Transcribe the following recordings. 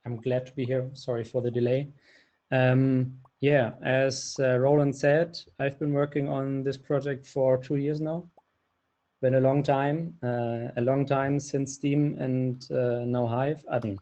I'm glad to be here. Sorry for the delay. Yeah, as Roland said, I've been working on this project for 2 years now. Been a long time since Steam and now Hive. I mean,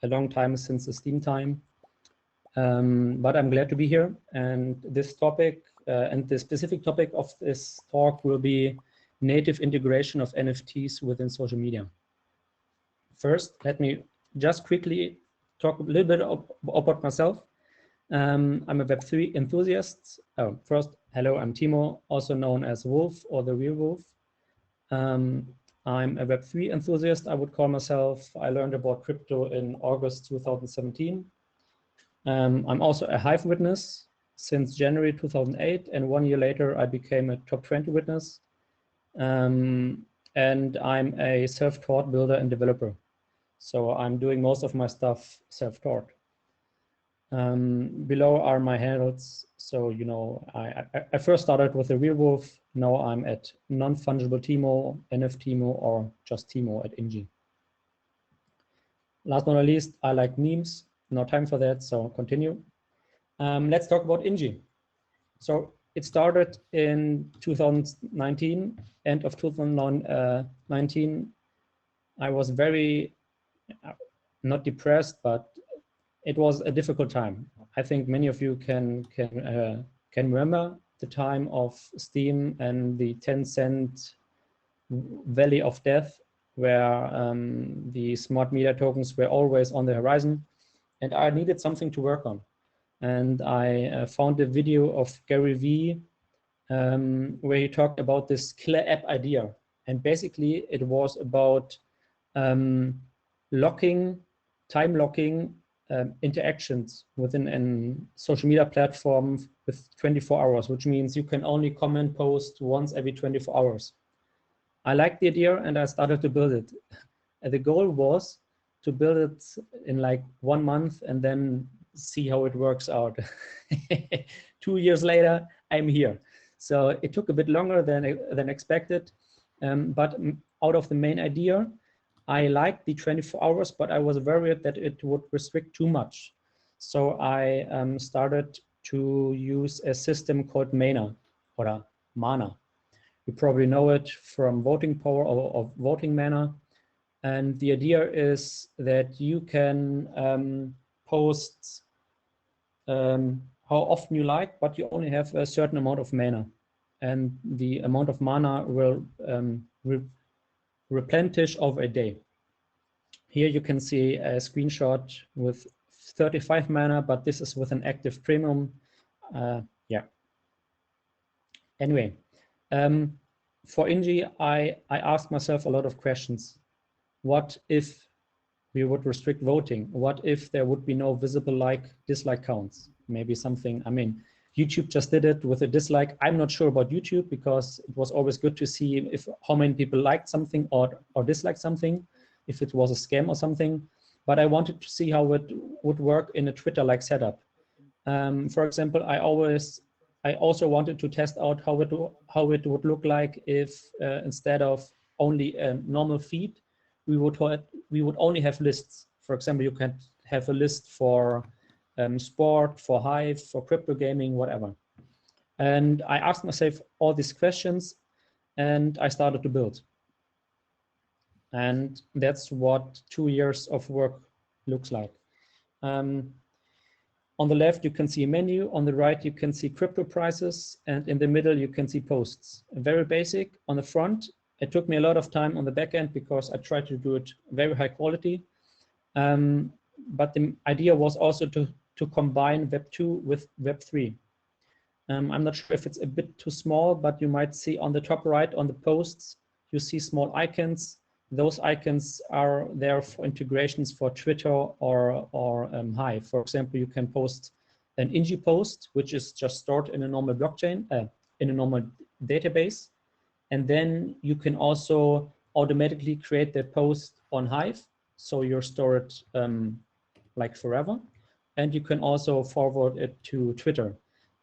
a long time since the Steam time. But I'm glad to be here. And this topic and the specific topic of this talk will be native integration of NFTs within social media. First, let me just quickly talk a little bit about myself. I'm a Web3 enthusiast. Oh, first, hello, I'm Timo, also known as Wolf or the Real Wolf. I'm a Web3 enthusiast, I would call myself. I learned about crypto in August 2017. I'm also a Hive witness since January 2008, and 1 year later, I became a top 20 witness. And I'm a self-taught builder and developer. So I'm doing most of my stuff self-taught. Below are my handles. So, you know, I first started with the Real Wolf. Now I'm at non-fungible Timo, NFTimo, or just Timo at Inji. Last but not least, I like memes. No time for that, so continue. Let's talk about Inji. So it started in 2019, end of 2019. I was very, not depressed, but it was a difficult time. I think many of you can remember the time of Steam and the 10-cent valley of death, where the smart media tokens were always on the horizon, and I needed something to work on. And I found a video of Gary Vee where he talked about this killer app idea. And basically it was about time locking interactions within a social media platform with 24 hours, which means you can only comment, post once every 24 hours. I liked the idea and I started to build it. And the goal was to build it in like 1 month and then see how it works out. 2 years later, I'm here. So it took a bit longer than expected. But out of the main idea, I liked the 24 hours, but I was worried that it would restrict too much. So I started to use a system called Mana, or Mana. You probably know it from voting power or voting Mana. And the idea is that you can post how often you like, but you only have a certain amount of mana. And the amount of mana will replenish over a day. Here you can see a screenshot with 35 mana, but this is with an active premium. Yeah. Anyway, for Inji, I asked myself a lot of questions. What if we would restrict voting? What if there would be no visible dislike counts? Maybe something, I mean, YouTube just did it with a dislike. I'm not sure about YouTube because it was always good to see how many people liked something or disliked something, if it was a scam or something. But I wanted to see how it would work in a Twitter-like setup. For example, I also wanted to test out how it would look like if instead of only a normal feed, we would only have lists. For example, you can have a list for sport, for Hive, for crypto gaming, whatever. And I asked myself all these questions and I started to build. And that's what 2 years of work looks like. On the left, you can see a menu. On the right, you can see crypto prices. And in the middle, you can see posts. Very basic. On the front, it took me a lot of time on the back end because I tried to do it very high quality. But the idea was also to combine Web 2 with Web 3. I'm not sure if it's a bit too small, but you might see on the top right on the posts, you see small icons. Those icons are there for integrations for Twitter or Hive. For example, you can post an Inji post, which is just stored in a normal blockchain, in a normal database. And then you can also automatically create the post on Hive. So you're stored like forever. And you can also forward it to Twitter.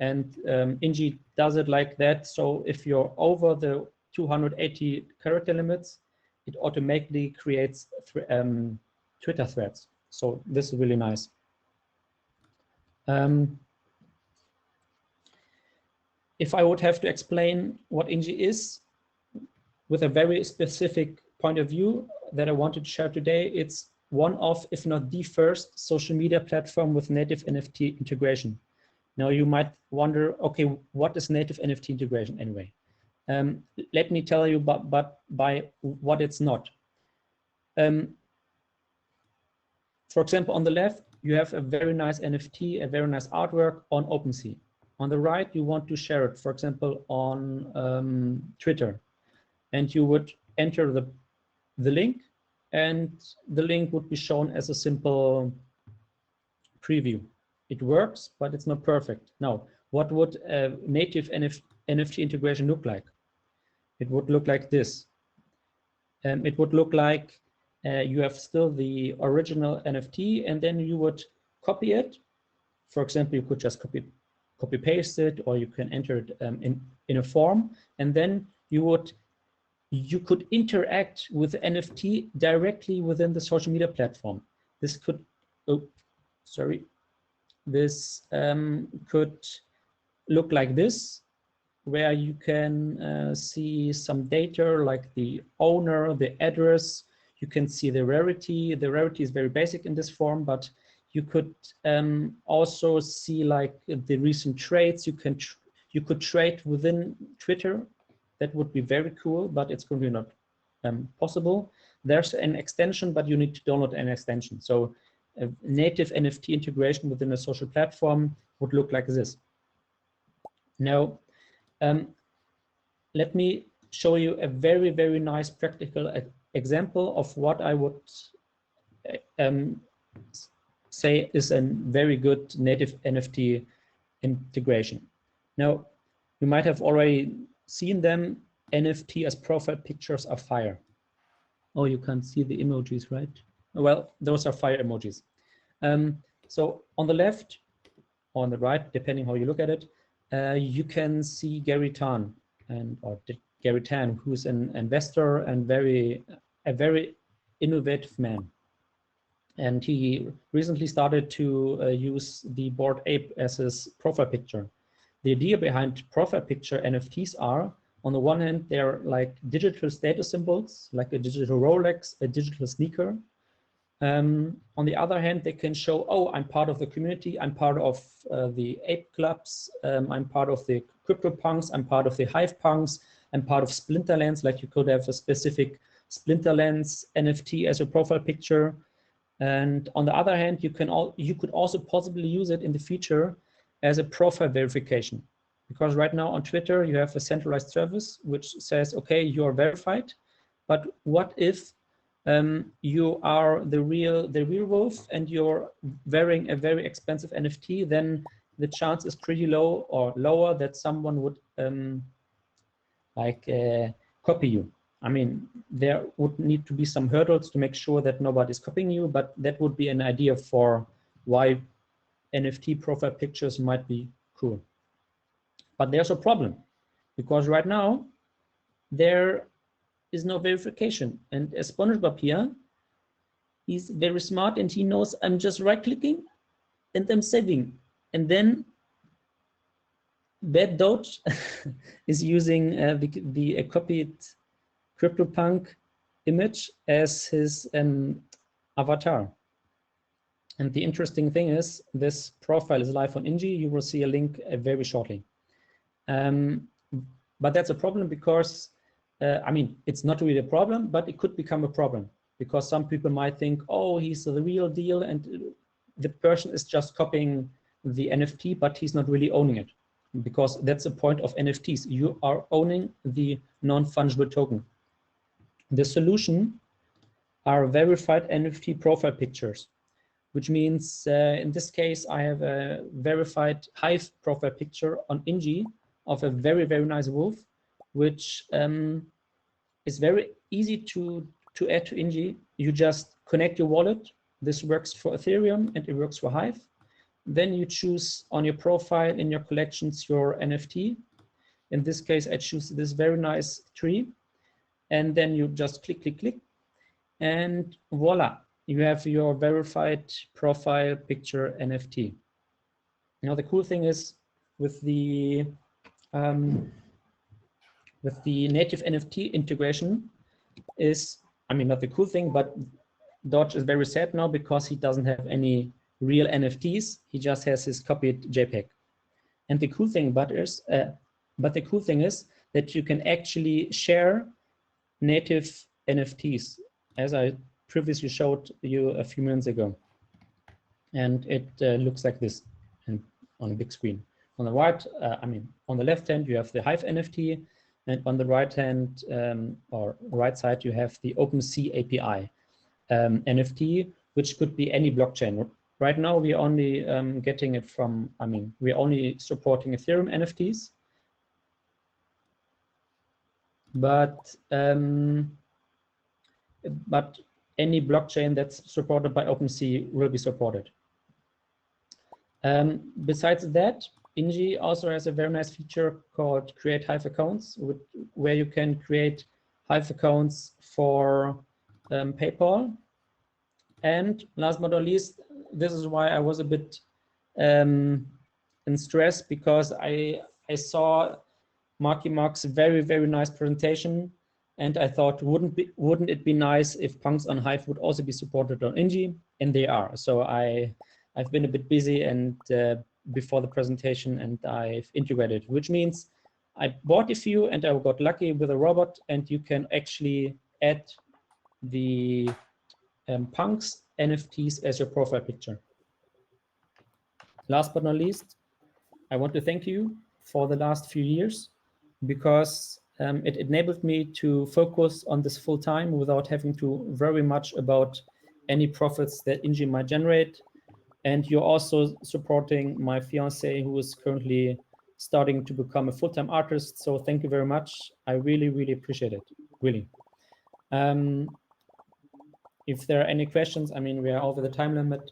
And Inji does it like that. So if you're over the 280 character limits, it automatically creates Twitter threads. So this is really nice. If I would have to explain what Inji is with a very specific point of view that I wanted to share today, it's one of, if not the first, social media platform with native NFT integration. Now you might wonder, okay, what is native NFT integration anyway? Let me tell you but by what it's not. For example, on the left, you have a very nice NFT, a very nice artwork on OpenSea. On the right, you want to share it, for example, on Twitter. And you would enter the link, and the link would be shown as a simple preview. It works, but it's not perfect. Now, what would a native NFT integration look like? It would look like this. It would look like you have still the original NFT, and then you would copy it. For example, you could just copy paste it, or you can enter it in a form, and then you could interact with the NFT directly within the social media platform. This could, this could look like this, where you can see some data like the owner, the address. You can see the rarity. The rarity is very basic in this form, but you could also see like the recent trades. You could trade within Twitter. That would be very cool, but it's going to be not possible. There's an extension, but you need to download an extension. So a native NFT integration within a social platform would look like this. Now, let me show you a very, very nice practical example of what I would say is a very good native NFT integration. Now, you might have already seen them. NFT as profile pictures are fire. Oh, you can't see the emojis, right? Well, those are fire emojis. So on the left or on the right, depending how you look at it, you can see Gary Tan, Gary Tan, who's an investor and a very innovative man. And he recently started to use the Bored Ape as his profile picture. The idea behind profile picture NFTs are, on the one hand, they're like digital status symbols, like a digital Rolex, a digital sneaker. On the other hand, they can show, oh, I'm part of the community, I'm part of the ape clubs, I'm part of the CryptoPunks, I'm part of the Hive Punks, I'm part of Splinterlands, like you could have a specific Splinterlands NFT as a profile picture. And on the other hand, you could also possibly use it in the future as a profile verification. Because right now on Twitter, you have a centralized service which says, okay, you are verified, but what if you are the real wolf and you're wearing a very expensive NFT, then the chance is pretty low or lower that someone would copy you. I mean, there would need to be some hurdles to make sure that nobody's copying you, but that would be an idea for why NFT profile pictures might be cool. But there's a problem, because right now there is no verification. And as SpongeBob here, he's very smart and he knows I'm just right-clicking and I'm saving. And then Bad Doge is using the copied CryptoPunk image as his avatar. And the interesting thing is, this profile is live on Inji. You will see a link very shortly. But that's a problem because, I mean, it's not really a problem, but it could become a problem because some people might think, oh, he's the real deal and the person is just copying the NFT, but he's not really owning it, because that's the point of NFTs. You are owning the non-fungible token. The solution are verified NFT profile pictures, which means in this case, I have a verified Hive profile picture on Inji of a very, very nice wolf, which is very easy to add to Inji. You just connect your wallet. This works for Ethereum and it works for Hive. Then you choose on your profile in your collections your NFT. In this case, I choose this very nice tree. And then you just click, click, click. And voila, you have your verified profile picture NFT. Now the cool thing is with the native NFT integration is, I mean, not the cool thing, but Dodge is very sad now because he doesn't have any real NFTs. He just has his copied JPEG. And the cool thing is that you can actually share native NFTs, as I previously showed you a few minutes ago. And it looks like this on a big screen. On the right, on the left hand, you have the Hive NFT, and on the right hand or right side, you have the OpenSea API NFT, which could be any blockchain. Right now, we're only getting it from, we're only supporting Ethereum NFTs. But any blockchain that's supported by OpenSea will be supported. Besides that, Inji also has a very nice feature called Create Hive Accounts, where you can create Hive accounts for PayPal. And last but not least, this is why I was a bit in stress, because I saw Marky Mark's very, very nice presentation, and I thought, wouldn't it be nice if punks on Hive would also be supported on Inji? And they are. So I've been a bit busy and before the presentation, and I've integrated, which means I bought a few and I got lucky with a robot, and you can actually add the punks NFTs as your profile picture. Last but not least, I want to thank you for the last few years, because it enabled me to focus on this full time without having to worry much about any profits that Inji might generate. And you're also supporting my fiance, who is currently starting to become a full-time artist. So thank you very much. I really, really appreciate it, really. If there are any questions, we are over the time limit,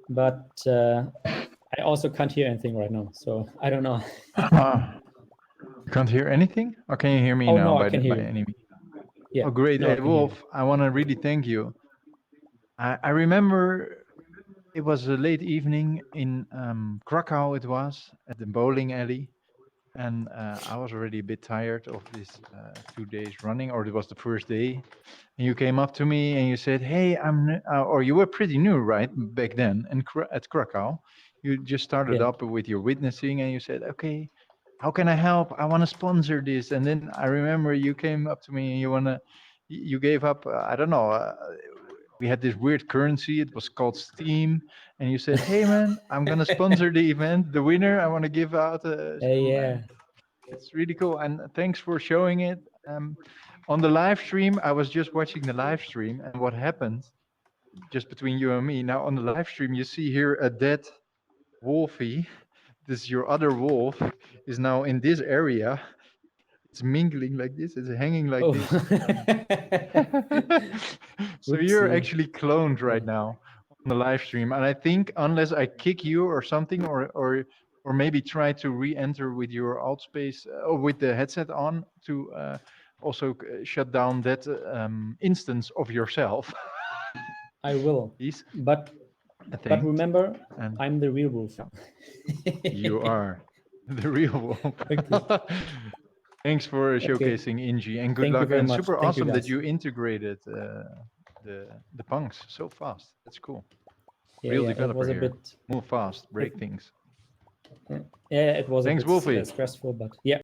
but I also can't hear anything right now, so I don't know. Can't hear anything? Or can you hear me now? No, I can hear you. Yeah. Oh, great. No, hey, Wolf, I want to really thank you. I remember it was a late evening in Krakow, it was, at the bowling alley. And I was already a bit tired of this 2 days running, or it was the first day. And you came up to me and you said, hey, or you were pretty new, right, back then at Krakow. You just started up with your witnessing and you said, okay, how can I help? I want to sponsor this. And then I remember you came up to me and you gave up, I don't know, we had this weird currency, it was called Steam. And you said, hey man, I'm going to sponsor the event. The winner, I want to give out. It's really cool. And thanks for showing it. On the live stream, I was just watching the live stream, and what happened just between you and me. Now on the live stream, you see here a dead wolfie. This is your other wolf, is now in this area. It's mingling like this, it's hanging like this. So you're actually cloned right now on the live stream. And I think unless I kick you or something, or maybe try to re-enter with your Altspace or with the headset on to also shut down that instance of yourself. I will. Please. But remember, I'm the real wolf. You are the real wolf. Okay. Thanks for showcasing Inji, and good luck. And super awesome that you integrated the punks so fast. That's cool. Real developer here. Move fast, break things. Yeah, it was a bit stressful, but yeah.